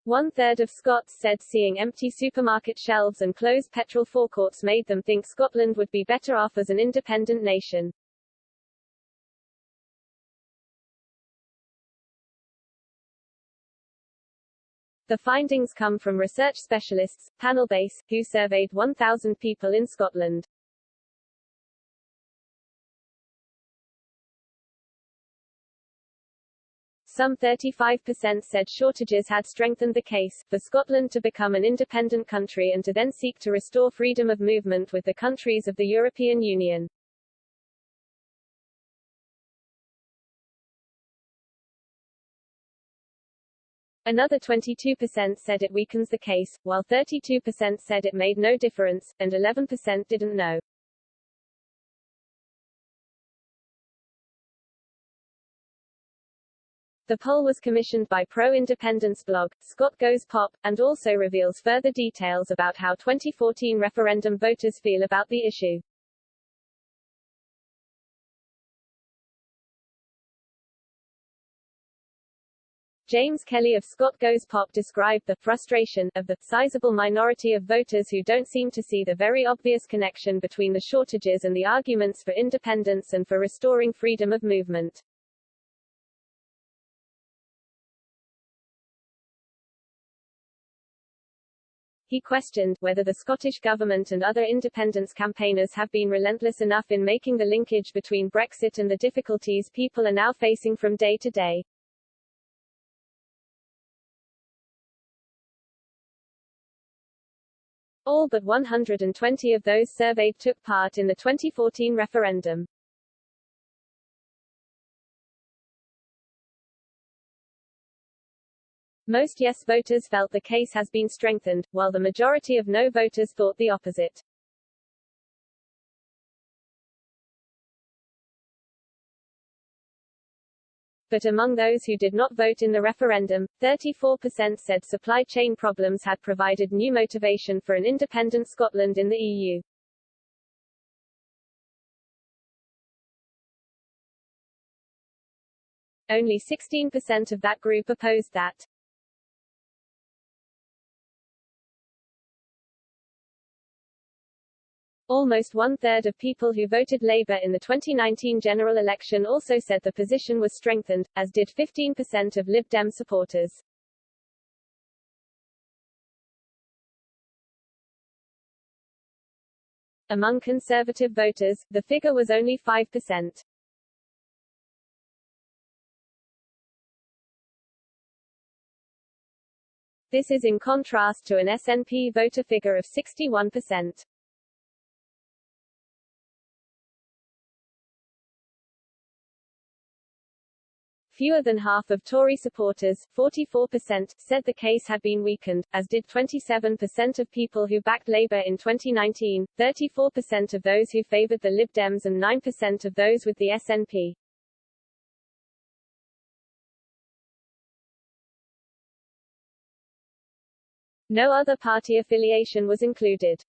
One-third of Scots said seeing empty supermarket shelves and closed petrol forecourts made them think Scotland would be better off as an independent nation. The findings come from research specialists, Panelbase, who surveyed 1,000 people in Scotland. Some 35% said shortages had strengthened the case for Scotland to become an independent country and to then seek to restore freedom of movement with the countries of the European Union. Another 22% said it weakens the case, while 32% said it made no difference, and 11% didn't know. The poll was commissioned by pro-independence blog, Scott Goes Pop, and also reveals further details about how 2014 referendum voters feel about the issue. James Kelly of Scott Goes Pop described the frustration of the sizable minority of voters who don't seem to see the very obvious connection between the shortages and the arguments for independence and for restoring freedom of movement. He questioned whether the Scottish government and other independence campaigners have been relentless enough in making the linkage between Brexit and the difficulties people are now facing from day to day. All but 120 of those surveyed took part in the 2014 referendum. Most yes voters felt the case has been strengthened, while the majority of no voters thought the opposite. But among those who did not vote in the referendum, 34% said supply chain problems had provided new motivation for an independent Scotland in the EU. Only 16% of that group opposed that. Almost one-third of people who voted Labour in the 2019 general election also said the position was strengthened, as did 15% of Lib Dem supporters. Among Conservative voters, the figure was only 5%. This is in contrast to an SNP voter figure of 61%. Fewer than half of Tory supporters, 44%, said the case had been weakened, as did 27% of people who backed Labour in 2019, 34% of those who favoured the Lib Dems and 9% of those with the SNP. No other party affiliation was included.